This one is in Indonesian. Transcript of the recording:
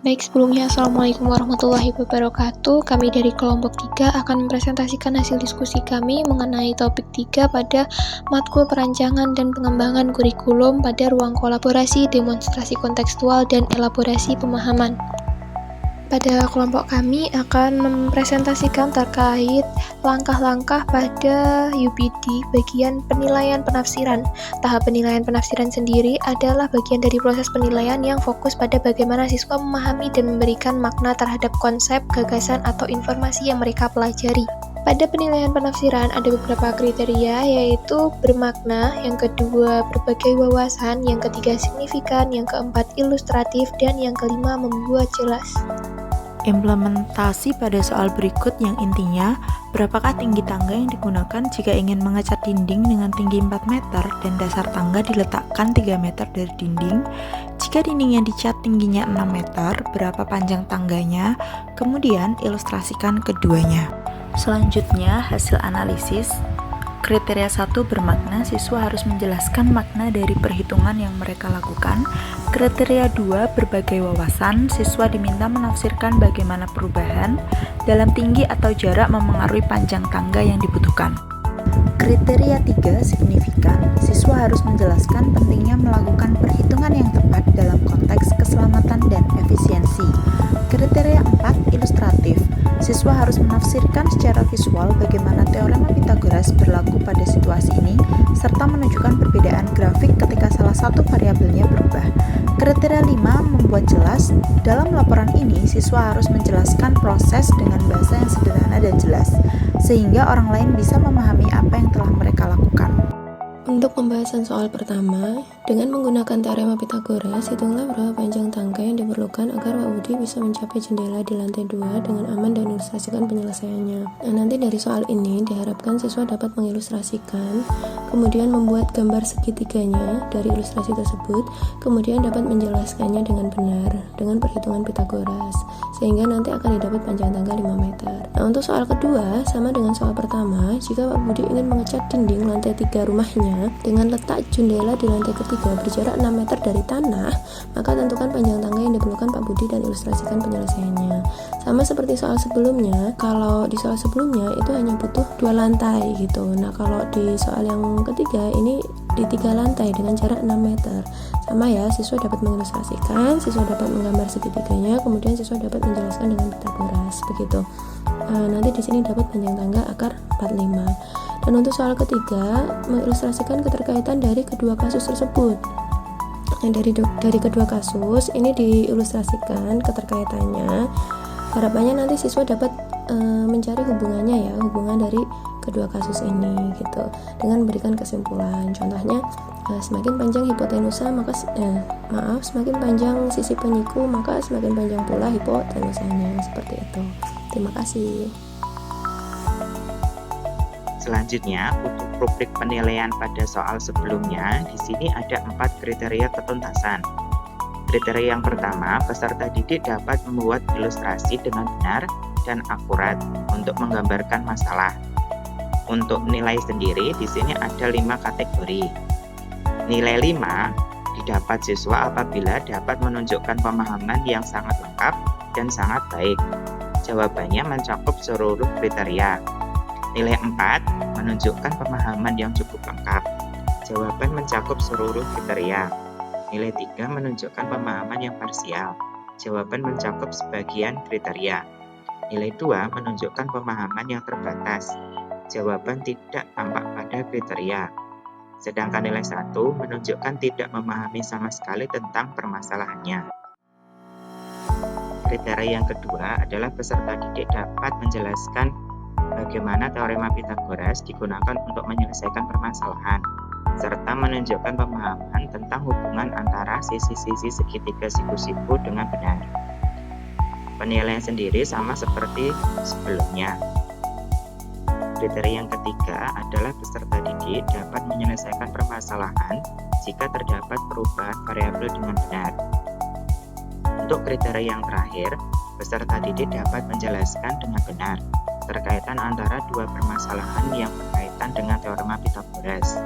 Baik, sebelumnya Assalamualaikum warahmatullahi wabarakatuh. Kami dari kelompok 3 akan mempresentasikan hasil diskusi kami mengenai topik 3 pada matkul perancangan dan pengembangan kurikulum pada ruang kolaborasi, demonstrasi kontekstual, dan elaborasi pemahaman. Pada kelompok kami akan mempresentasikan terkait langkah-langkah pada UPD bagian penilaian penafsiran. Tahap penilaian penafsiran sendiri adalah bagian dari proses penilaian yang fokus pada bagaimana siswa memahami dan memberikan makna terhadap konsep, gagasan, atau informasi yang mereka pelajari. Pada penilaian penafsiran ada beberapa kriteria, yaitu bermakna, yang kedua berbagai wawasan, yang ketiga signifikan, yang keempat ilustratif, dan yang kelima membuat jelas. Implementasi pada soal berikut yang intinya, berapakah tinggi tangga yang digunakan jika ingin mengecat dinding dengan tinggi 4 meter dan dasar tangga diletakkan 3 meter dari dinding? Jika dinding yang dicat tingginya 6 meter, berapa panjang tangganya? Kemudian ilustrasikan keduanya. Selanjutnya, hasil analisis. Kriteria 1 bermakna, siswa harus menjelaskan makna dari perhitungan yang mereka lakukan. Kriteria 2 berbagai wawasan, siswa diminta menafsirkan bagaimana perubahan dalam tinggi atau jarak memengaruhi panjang tangga yang dibutuhkan. Kriteria 3 signifikan, siswa harus menjelaskan pentingnya melakukan perhitungan yang tepat dalam konteks keselamatan dan efisiensi. Kriteria 4 ilustratif, siswa harus menafsirkan secara visual bagaimana teorema Pythagoras berlaku pada situasi ini, serta menunjukkan perbedaan grafik ketika salah satu variabelnya berubah. Kriteria 5 membuat jelas, dalam laporan ini siswa harus menjelaskan proses dengan bahasa yang sederhana dan jelas, sehingga orang lain bisa memahami apa yang telah mereka lakukan. Untuk pembahasan soal pertama, dengan menggunakan teorema Pythagoras, hitunglah berapa panjang tangga yang diperlukan agar Pak Budi bisa mencapai jendela di lantai 2 dengan aman dan ilustrasikan penyelesaiannya. Nah, nanti dari soal ini diharapkan siswa dapat mengilustrasikan, kemudian membuat gambar segitiganya dari ilustrasi tersebut, kemudian dapat menjelaskannya dengan benar dengan perhitungan Pythagoras, sehingga nanti akan didapat panjang tangga 5 meter. Nah, untuk soal kedua, sama dengan soal pertama, jika Pak Budi ingin mengecat dinding lantai 3 rumahnya dengan letak jendela di lantai ketiga berjarak 6 meter dari tanah, maka tentukan panjang tangga yang diperlukan Pak Budi dan ilustrasikan penyelesaiannya. Sama seperti soal sebelumnya, kalau di soal sebelumnya itu hanya butuh 2 lantai gitu. Nah, kalau di soal yang ketiga ini di 3 lantai dengan jarak 6 meter. Sama ya, siswa dapat mengilustrasikan, siswa dapat menggambar segitiganya, kemudian siswa dapat menjelaskan dengan Pythagoras begitu. Nanti di sini dapat panjang tangga akar 45. Dan untuk soal ketiga, mengilustrasikan keterkaitan dari kedua kasus tersebut. Nah, dari kedua kasus ini diilustrasikan keterkaitannya. Harapannya nanti siswa dapat mencari hubungannya ya, hubungan dari kedua kasus ini gitu, dengan memberikan kesimpulan. Contohnya, semakin panjang hipotenusa semakin panjang sisi penyiku, maka semakin panjang pula hipotenusanya, seperti itu. Terima kasih. Selanjutnya, untuk rubrik penilaian pada soal sebelumnya, di sini ada 4 kriteria ketuntasan. Kriteria yang pertama, peserta didik dapat membuat ilustrasi dengan benar dan akurat untuk menggambarkan masalah. Untuk nilai sendiri, di sini ada 5 kategori. Nilai 5 didapat siswa apabila dapat menunjukkan pemahaman yang sangat lengkap dan sangat baik. Jawabannya mencakup seluruh kriteria. Nilai 4 menunjukkan pemahaman yang cukup lengkap. Jawaban mencakup seluruh kriteria. Nilai 3 menunjukkan pemahaman yang parsial. Jawaban mencakup sebagian kriteria. Nilai 2 menunjukkan pemahaman yang terbatas. Jawaban tidak tampak pada kriteria. Sedangkan nilai 1 menunjukkan tidak memahami sama sekali tentang permasalahannya. Kriteria yang kedua adalah peserta didik dapat menjelaskan bagaimana teorema Pythagoras digunakan untuk menyelesaikan permasalahan, serta menunjukkan pemahaman tentang hubungan antara sisi-sisi segitiga siku-siku dengan benar. Penilaian sendiri sama seperti sebelumnya. Kriteria yang ketiga adalah peserta didik dapat menyelesaikan permasalahan jika terdapat perubahan variabel dengan benar. Untuk kriteria yang terakhir, peserta didik dapat menjelaskan dengan benar terkaitan antara dua permasalahan yang berkaitan dengan teorema Pythagoras.